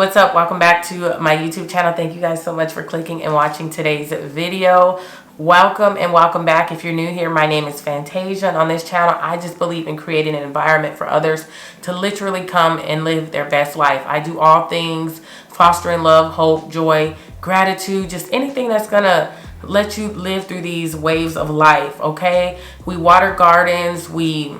What's up? Welcome back to my YouTube channel. Thank you guys so much for clicking and watching today's video. Welcome and welcome back. If you're new here, my name is Fantasia, and on this channel I just believe in creating an environment for others to literally come and live their best life. I do all things fostering love, hope, joy, gratitude, just anything that's gonna let you live through these waves of life. Okay, we water gardens, we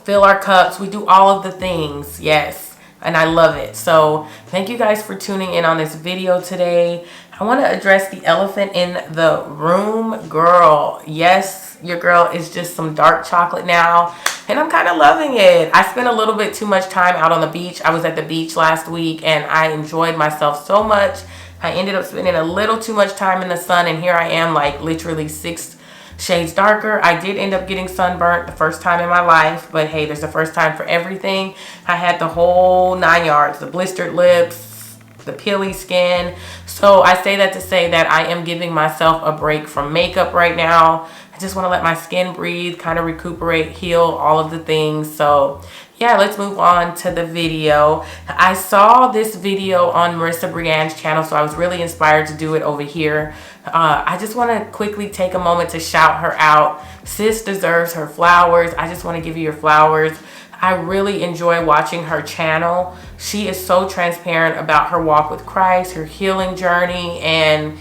fill our cups, we do all of the things. Yes, and I love it. So thank you guys for tuning in on this video today. I want to address the elephant in the room. Girl, yes, your girl is just some dark chocolate now, and I'm kind of loving it. I spent a little bit too much time out on the beach. I was at the beach last week and I enjoyed myself so much. I ended up spending a little too much time in the sun, and here I am, like literally 6 shades darker. I did end up getting sunburnt the first time in my life, but hey, there's a first time for everything. I had the whole 9 yards, the blistered lips, the peely skin. So I say that to say that I am giving myself a break from makeup right now. I just want to let my skin breathe, kind of recuperate, heal, all of the things. So yeah, let's move on to the video. I saw this video on Marissa Brianne's channel, so I was really inspired to do it over here. I just want to quickly take a moment to shout her out. Sis deserves her flowers. I just want to give you your flowers. I really enjoy watching her channel. She is so transparent about her walk with Christ, her healing journey, and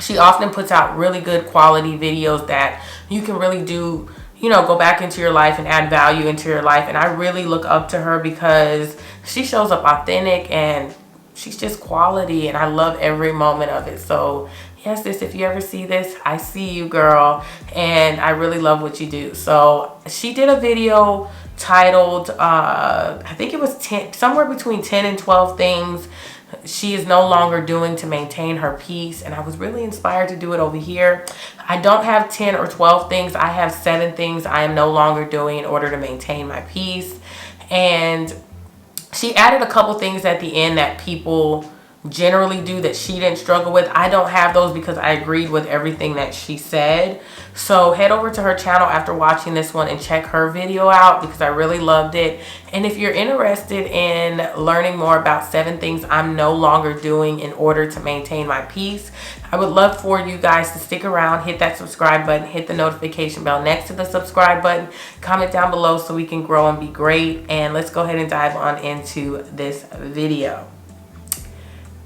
she often puts out really good quality videos that you can really do, you know, go back into your life and add value into your life. And I really look up to her because she shows up authentic and she's just quality, and I love every moment of it. So yes, sis, if you ever see this, I see you, girl, and I really love what you do. So she did a video titled, I think it was 10, somewhere between 10 and 12 things she is no longer doing to maintain her peace, and I was really inspired to do it over here. I don't have 10 or 12 things. I have 7 things I am no longer doing in order to maintain my peace. And she added a couple things at the end that people generally do that she didn't struggle with. I don't have those because I agreed with everything that she said. So head over to her channel after watching this one and check her video out because I really loved it. And if you're interested in learning more about 7 things I'm no longer doing in order to maintain my peace, I would love for you guys to stick around, hit that subscribe button, hit the notification bell next to the subscribe button, comment down below so we can grow and be great. And let's go ahead and dive on into this video.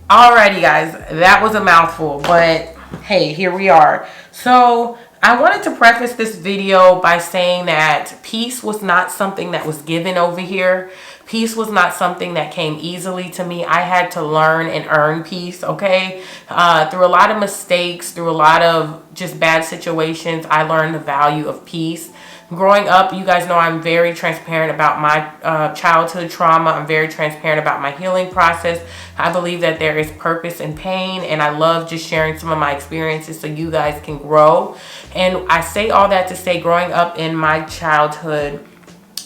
Alrighty guys, that was a mouthful, but hey, here we are. So I wanted to preface this video by saying that peace was not something that was given over here. Peace was not something that came easily to me. I had to learn and earn peace, okay? Through a lot of mistakes, through a lot of just bad situations, I learned the value of peace. Growing up, you guys know I'm very transparent about my childhood trauma. I'm very transparent about my healing process. I believe that there is purpose in pain, and I love just sharing some of my experiences so you guys can grow. And I say all that to say, growing up in my childhood,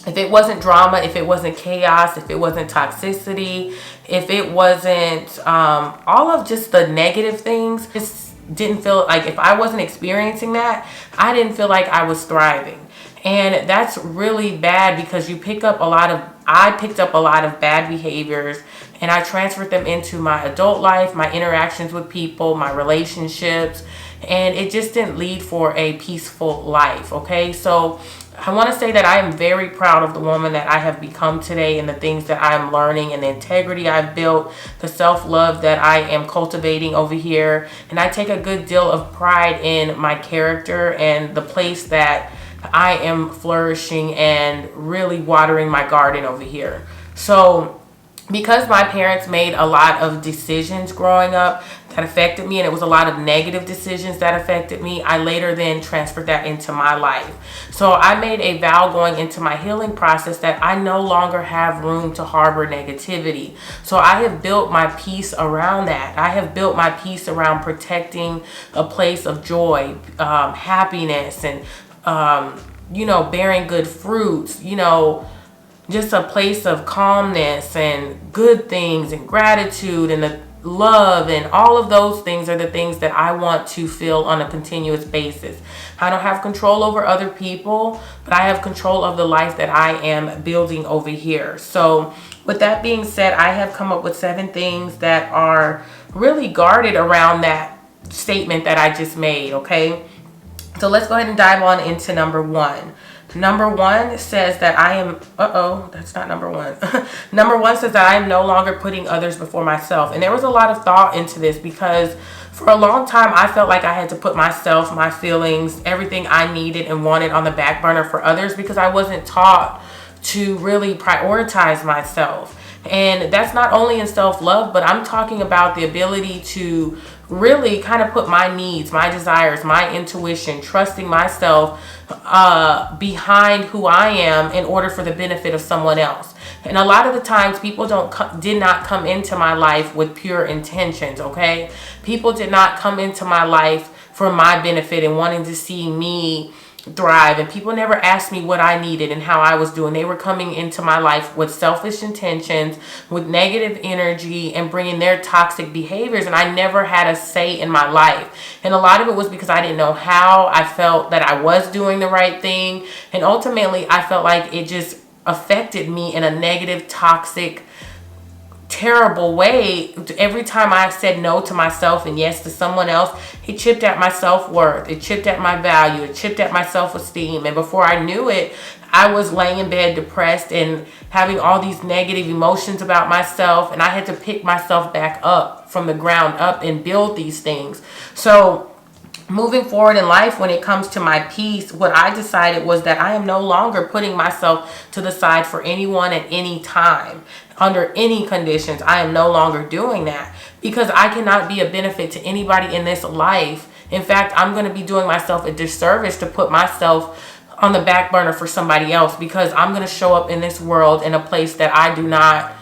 if it wasn't drama, if it wasn't chaos, if it wasn't toxicity, if it wasn't all of just the negative things, just didn't feel like, if I wasn't experiencing that, I didn't feel like I was thriving. And that's really bad because I picked up a lot of bad behaviors, and I transferred them into my adult life, my interactions with people, my relationships, and it just didn't lead for a peaceful life, okay? So I want to say that I am very proud of the woman that I have become today, and the things that I am learning, and the integrity I've built, the self-love that I am cultivating over here. And I take a good deal of pride in my character and the place that I am flourishing and really watering my garden over here. So because my parents made a lot of decisions growing up that affected me, and it was a lot of negative decisions that affected me, I later then transferred that into my life. So I made a vow going into my healing process that I no longer have room to harbor negativity. So I have built my peace around that. I have built my peace around protecting a place of joy, happiness, and you know, bearing good fruits, you know, just a place of calmness and good things and gratitude and the love, and all of those things are the things that I want to feel on a continuous basis. I don't have control over other people, but I have control of the life that I am building over here. So With that being said, I have come up with 7 things that are really guarded around that statement that I just made, okay? So let's go ahead and dive on into number 1. Number 1 says that I am, that's not number 1. Number 1 says that I am no longer putting others before myself. And there was a lot of thought into this because for a long time, I felt like I had to put myself, my feelings, everything I needed and wanted on the back burner for others because I wasn't taught to really prioritize myself. And that's not only in self-love, but I'm talking about the ability to really kind of put my needs, my desires, my intuition, trusting myself behind who I am in order for the benefit of someone else. And a lot of the times people did not come into my life with pure intentions, okay? People did not come into my life for my benefit and wanting to see me thrive, and people never asked me what I needed and how I was doing. They were coming into my life with selfish intentions, with negative energy, and bringing their toxic behaviors, and I never had a say in my life. And a lot of it was because I didn't know how. I felt that I was doing the right thing, and ultimately I felt like it just affected me in a negative, toxic, terrible way. Every time I said no to myself and yes to someone else, it chipped at my self-worth, it chipped at my value, it chipped at my self-esteem. And before I knew it, I was laying in bed depressed and having all these negative emotions about myself, and I had to pick myself back up from the ground up and build these things. So moving forward in life, when it comes to my peace, what I decided was that I am no longer putting myself to the side for anyone at any time, under any conditions. I am no longer doing that because I cannot be a benefit to anybody in this life. In fact, I'm going to be doing myself a disservice to put myself on the back burner for somebody else, because I'm going to show up in this world in a place that I do not,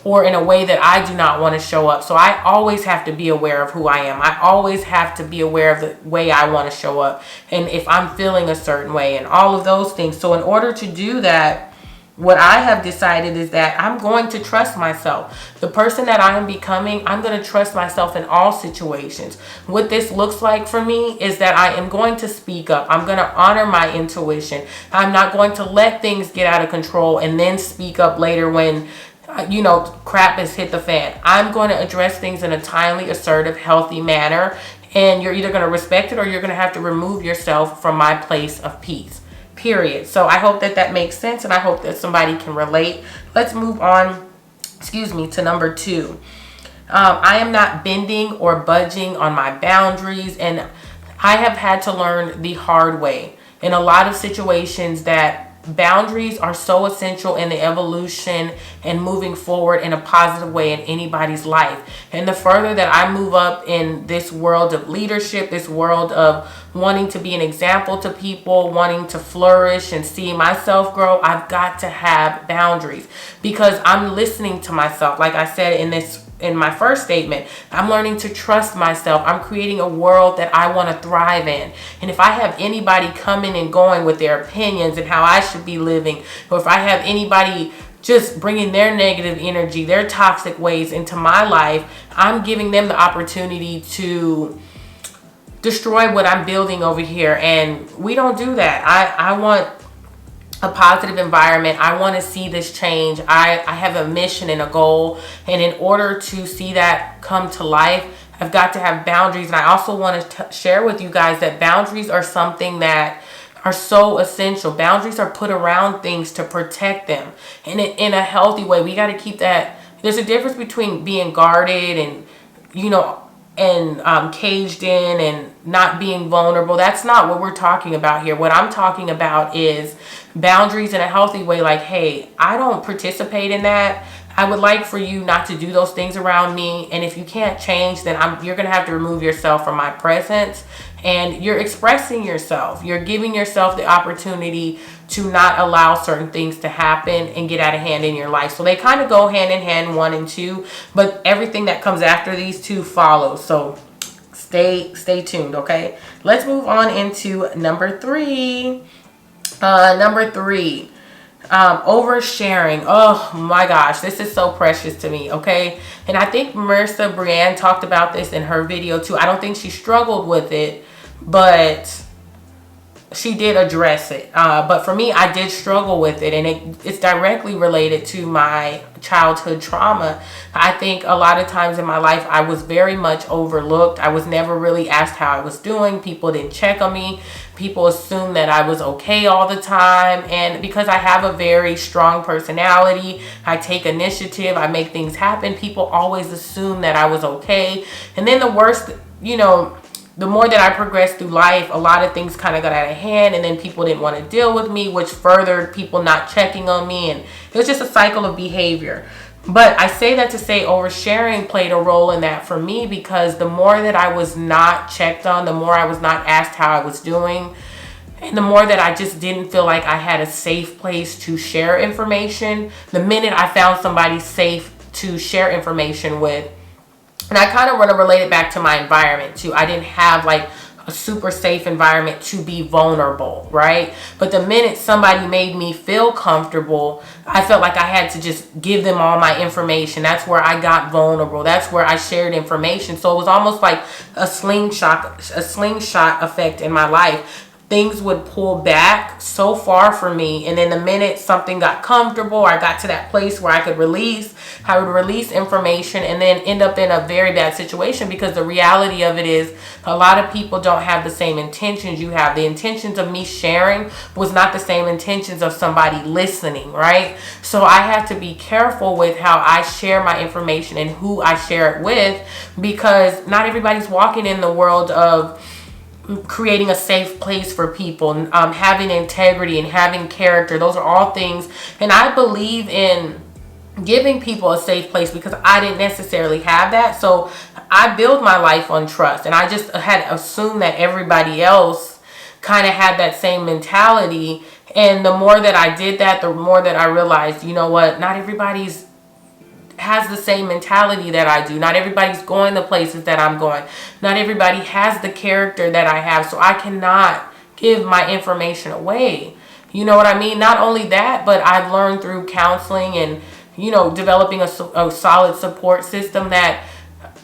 or in a way that I do not want to show up. So I always have to be aware of who I am. I always have to be aware of the way I want to show up, and if I'm feeling a certain way and all of those things. So in order to do that, what I have decided is that I'm going to trust myself. The person that I am becoming, I'm going to trust myself in all situations. What this looks like for me is that I am going to speak up. I'm going to honor my intuition. I'm not going to let things get out of control and then speak up later when crap has hit the fan. I'm going to address things in a timely, assertive, healthy manner. And you're either going to respect it or you're going to have to remove yourself from my place of peace. Period. So I hope that makes sense, and I hope that somebody can relate. Let's move on, to number 2. I am not bending or budging on my boundaries, and I have had to learn the hard way in a lot of situations that boundaries are so essential in the evolution and moving forward in a positive way in anybody's life. And the further that I move up in this world of leadership, this world of wanting to be an example to people, wanting to flourish and see myself grow, I've got to have boundaries, because I'm listening to myself. Like I said in my first statement, I'm learning to trust myself. I'm creating a world that I want to thrive in. And if I have anybody coming and going with their opinions and how I should be living, or if I have anybody just bringing their negative energy, their toxic ways into my life, I'm giving them the opportunity to destroy what I'm building over here. And we don't do that. I want a positive environment. I want to see this change. I have a mission and a goal, and in order to see that come to life, I've got to have boundaries. And I also want to share with you guys that boundaries are something that are so essential. Boundaries are put around things to protect them in a healthy way. We got to keep that. There's a difference between being guarded and caged in and not being vulnerable. That's not what we're talking about here. What I'm talking about is boundaries in a healthy way. Like, hey, I don't participate in that. I would like for you not to do those things around me. And if you can't change, then you're going to have to remove yourself from my presence. And you're expressing yourself. You're giving yourself the opportunity to not allow certain things to happen and get out of hand in your life. So they kind of go hand in hand, 1 and 2, but everything that comes after these 2 follows. So stay tuned, okay? Let's move on into number 3. Oversharing. Oh my gosh, this is so precious to me, okay? And I think Marissa Brienne talked about this in her video too. I don't think she struggled with it, but she did address it. But for me, I did struggle with it, and it's directly related to my childhood trauma. I think a lot of times in my life, I was very much overlooked. I was never really asked how I was doing. People didn't check on me. People assumed that I was okay all the time. And because I have a very strong personality, I take initiative, I make things happen, people always assume that I was okay. And then the worst, the more that I progressed through life, a lot of things kind of got out of hand, and then people didn't want to deal with me, which furthered people not checking on me, and it was just a cycle of behavior. But I say that to say oversharing played a role in that for me, because the more that I was not checked on, the more I was not asked how I was doing, and the more that I just didn't feel like I had a safe place to share information, the minute I found somebody safe to share information with, and I kind of want to relate it back to my environment too. I didn't have like a super safe environment to be vulnerable, right? But the minute somebody made me feel comfortable, I felt like I had to just give them all my information. That's where I got vulnerable. That's where I shared information. So it was almost like a slingshot effect in my life. Things would pull back so far from me, and then the minute something got comfortable, I got to that place where I would release information and then end up in a very bad situation, because the reality of it is a lot of people don't have the same intentions you have. The intentions of me sharing was not the same intentions of somebody listening, right? So I have to be careful with how I share my information and who I share it with, because not everybody's walking in the world of creating a safe place for people, having integrity and having character. Those are all things, and I believe in giving people a safe place because I didn't necessarily have that. So I build my life on trust, and I just had assumed that everybody else kind of had that same mentality. And the more that I did that, the more that I realized, you know what, not everybody's has the same mentality that I do. Not everybody's going the places that I'm going. Not everybody has the character that I have. So I cannot give my information away. You know what I mean? Not only that, but I've learned through counseling and, developing a solid support system that,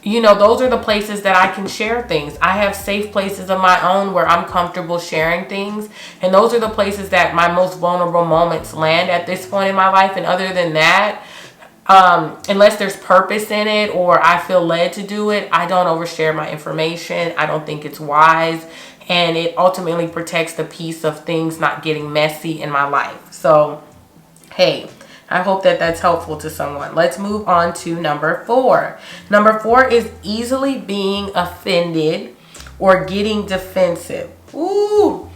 those are the places that I can share things. I have safe places of my own where I'm comfortable sharing things. And those are the places that my most vulnerable moments land at this point in my life. And other than that, unless there's purpose in it or I feel led to do it, I don't overshare my information. I don't think it's wise, and it ultimately protects the peace of things not getting messy in my life. So, hey, I hope that that's helpful to someone. Let's move on to number 4. Number 4 is easily being offended or getting defensive. Ooh.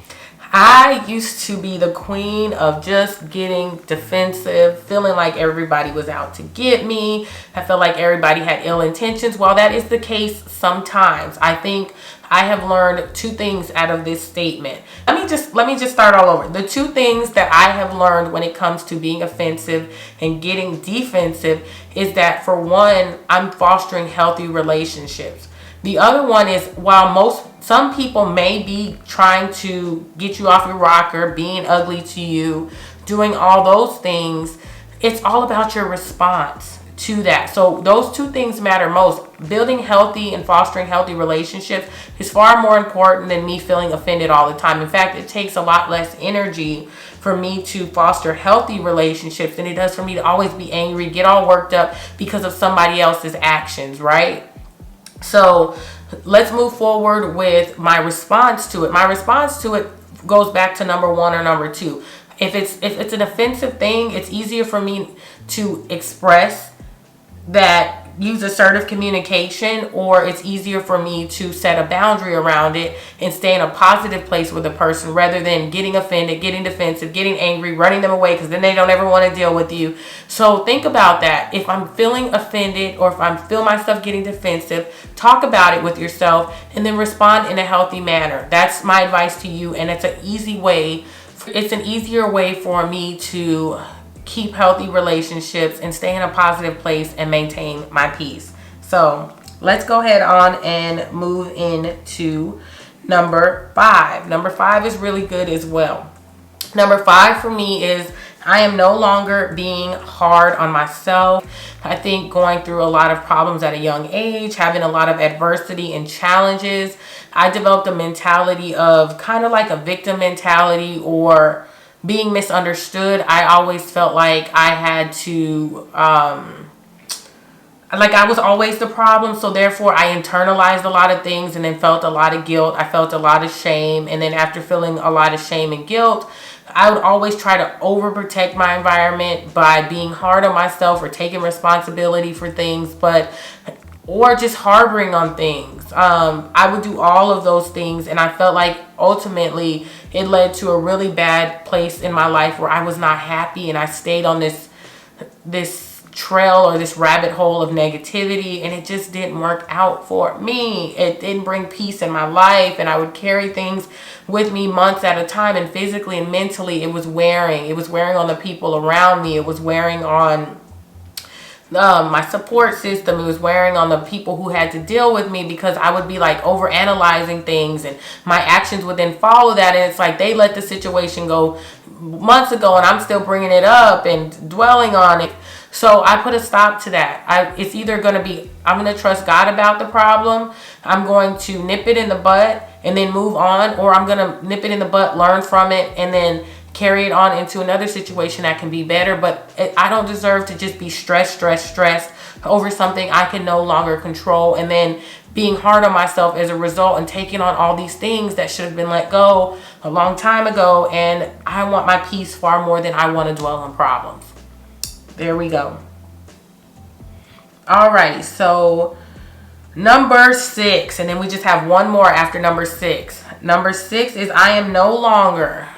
I used to be the queen of just getting defensive, feeling like everybody was out to get me. I felt like everybody had ill intentions. While that is the case sometimes, I think I have learned 2 things out of this statement. Let me just start all over. The 2 things that I have learned when it comes to being offensive and getting defensive is that, for one, I'm fostering healthy relationships. The other one is, while some people may be trying to get you off your rocker, being ugly to you, doing all those things, it's all about your response to that. So those 2 things matter most. Building healthy and fostering healthy relationships is far more important than me feeling offended all the time. In fact, it takes a lot less energy for me to foster healthy relationships than it does for me to always be angry, get all worked up because of somebody else's actions, right? So let's move forward with my response to it. My response to it goes back to number 1 or number 2. If it's an offensive thing, it's easier for me to express that, use assertive communication, or it's easier for me to set a boundary around it and stay in a positive place with a person rather than getting offended, getting defensive, getting angry, running them away because then they don't ever want to deal with you. So think about that. If I'm feeling offended or if I feel myself getting defensive, talk about it with yourself and then respond in a healthy manner. That's my advice to you, and it's an easier way for me to keep healthy relationships and stay in a positive place and maintain my peace. So let's go ahead on and move into number 5. Number 5 is really good as well. Number 5 for me is I am no longer being hard on myself. I think going through a lot of problems at a young age, having a lot of adversity and challenges, I developed a mentality of kind of like a victim mentality or being misunderstood. I always felt like I had to, like I was always the problem, so therefore I internalized a lot of things and then felt a lot of guilt. I felt a lot of shame, and then after feeling a lot of shame and guilt, I would always try to overprotect my environment by being hard on myself or taking responsibility for things, or just harboring on things. I would do all of those things, and I felt like ultimately it led to a really bad place in my life where I was not happy, and I stayed on this trail or this rabbit hole of negativity, and it just didn't work out for me. It didn't bring peace in my life, and I would carry things with me months at a time, and physically and mentally it was wearing on the people around me. It was wearing on my support system. It was wearing on the people who had to deal with me, because I would be like over analyzing things, and my actions would then follow that, and it's like they let the situation go months ago and I'm still bringing it up and dwelling on it. So I put a stop to that. It's either going to be, I'm going to trust God about the problem, I'm going to nip it in the butt and then move on, or I'm going to nip it in the butt, learn from it, and then carry it on into another situation that can be better. But I don't deserve to just be stressed over something I can no longer control, and then being hard on myself as a result and taking on all these things that should have been let go a long time ago. And I want my peace far more than I want to dwell on problems. There we go. Alrighty, so number 6, and then we just have one more after number 6. Number 6 is I am no longer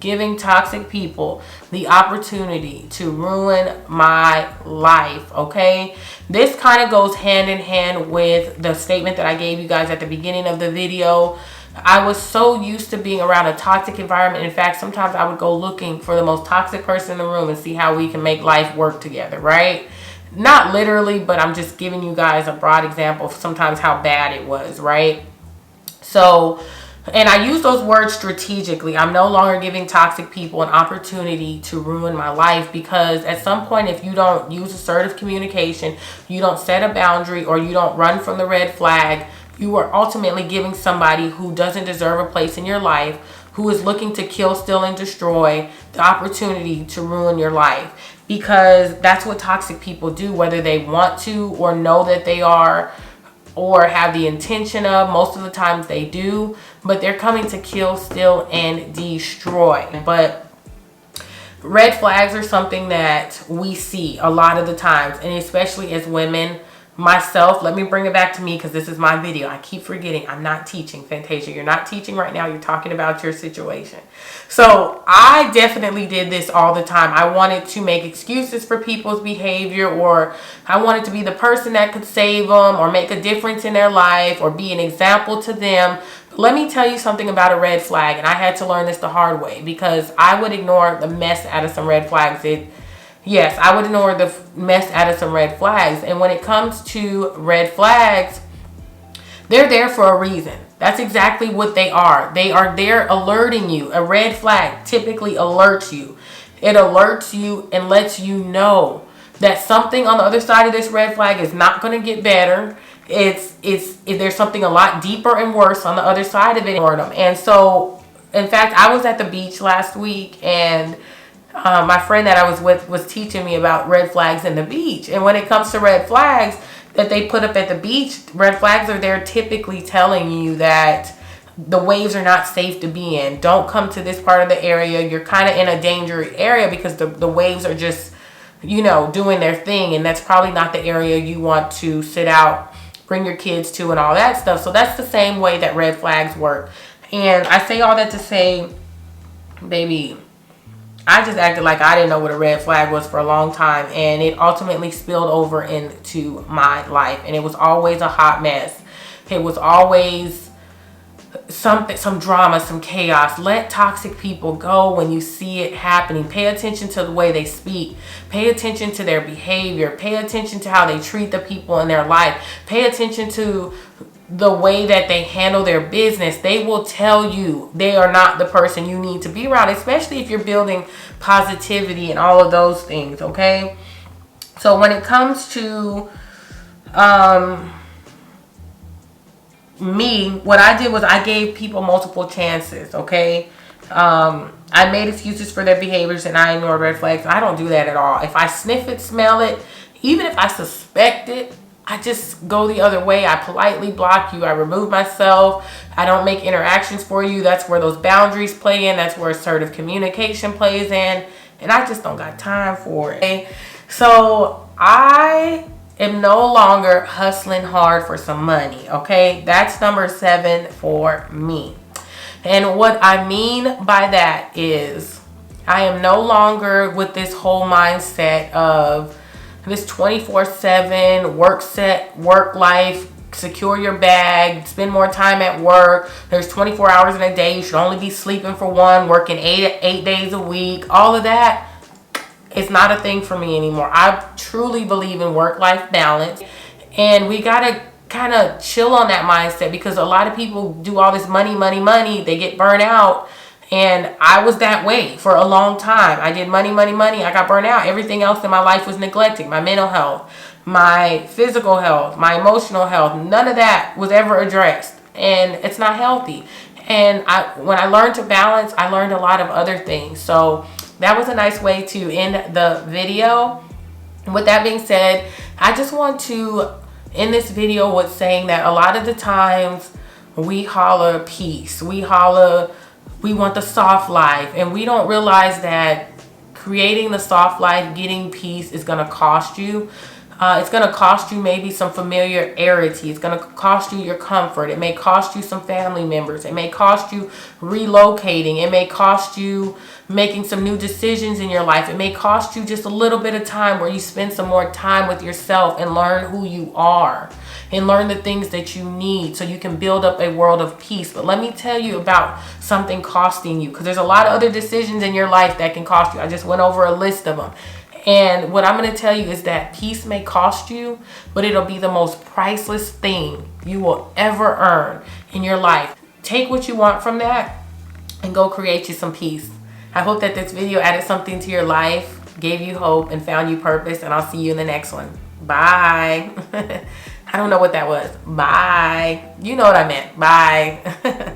giving toxic people the opportunity to ruin my life, okay? This kind of goes hand in hand with the statement that I gave you guys at the beginning of the video. I was so used to being around a toxic environment. In fact, sometimes I would go looking for the most toxic person in the room and see how we can make life work together, right? Not literally, but I'm just giving you guys a broad example of sometimes how bad it was, right? So, and I use those words strategically. I'm no longer giving toxic people an opportunity to ruin my life, because at some point, if you don't use assertive communication, you don't set a boundary, or you don't run from the red flag, you are ultimately giving somebody who doesn't deserve a place in your life, who is looking to kill, steal, and destroy, the opportunity to ruin your life. Because that's what toxic people do, whether they want to or know that they are or have the intention of. Most of the times they do, but they're coming to kill, steal, and destroy. But red flags are something that we see a lot of the times, and especially as women. Myself, let me bring it back to me, because this is my video. I keep forgetting I'm not teaching. Fantasia, you're not teaching right now. You're talking about your situation. So I definitely did this all the time. I wanted to make excuses for people's behavior, or I wanted to be the person that could save them or make a difference in their life or be an example to them. But let me tell you something about a red flag, and I had to learn this the hard way, because I would ignore the mess out of some red flags. Yes, I would ignore the mess out of some red flags. And when it comes to red flags, they're there for a reason. That's exactly what they are. They are there alerting you. A red flag typically alerts you. It alerts you and lets you know that something on the other side of this red flag is not going to get better. There's something a lot deeper and worse on the other side of it. And so, in fact, I was at the beach last week, and my friend that I was with was teaching me about red flags in the beach. And when it comes to red flags that they put up at the beach, red flags are there typically telling you that the waves are not safe to be in. Don't come to this part of the area. You're kind of in a dangerous area because the waves are just, doing their thing. And that's probably not the area you want to sit out, bring your kids to, and all that stuff. So that's the same way that red flags work. And I say all that to say, baby, I just acted like I didn't know what a red flag was for a long time, and it ultimately spilled over into my life, and it was always a hot mess. It was always some drama, some chaos. Let toxic people go when you see it happening. Pay attention to the way they speak. Pay attention to their behavior. Pay attention to how they treat the people in their life. Pay attention to the way that they handle their business. They will tell you they are not the person you need to be around, especially if you're building positivity and all of those things, okay? So when it comes to me, what I did was I gave people multiple chances, okay? I made excuses for their behaviors and I ignored red flags. I don't do that at all. If I sniff it, smell it, even if I suspect it, I just go the other way. I politely block you. I remove myself. I don't make interactions for you. That's where those boundaries play in. That's where assertive communication plays in. And I just don't got time for it. Okay? So I am no longer hustling hard for some money. Okay, that's number 7 for me. And what I mean by that is I am no longer with this whole mindset of this 24/7 work life, secure your bag, spend more time at work. There's 24 hours in a day. You should only be sleeping for 1, working 8 days a week. All of that is not a thing for me anymore. I truly believe in work-life balance, and we gotta kind of chill on that mindset, because a lot of people do all this money. They get burnt out. And I was that way for a long time. I did money. I got burnt out. Everything else in my life was neglected. My mental health, my physical health, my emotional health. None of that was ever addressed. And it's not healthy. And when I learned to balance, I learned a lot of other things. So that was a nice way to end the video. With that being said, I just want to end this video with saying that a lot of the times we holler peace. We want the soft life, and we don't realize that creating the soft life, getting peace, is going to cost you. It's going to cost you maybe some familiarity. It's going to cost you your comfort. It may cost you some family members. It may cost you relocating. It may cost you making some new decisions in your life. It may cost you just a little bit of time where you spend some more time with yourself and learn who you are and learn the things that you need so you can build up a world of peace. But let me tell you about something costing you, because there's a lot of other decisions in your life that can cost you. I just went over a list of them. And what I'm going to tell you is that peace may cost you, but it'll be the most priceless thing you will ever earn in your life. Take what you want from that and go create you some peace. I hope that this video added something to your life, gave you hope, and found you purpose. And I'll see you in the next one. Bye. I don't know what that was. Bye. You know what I meant. Bye.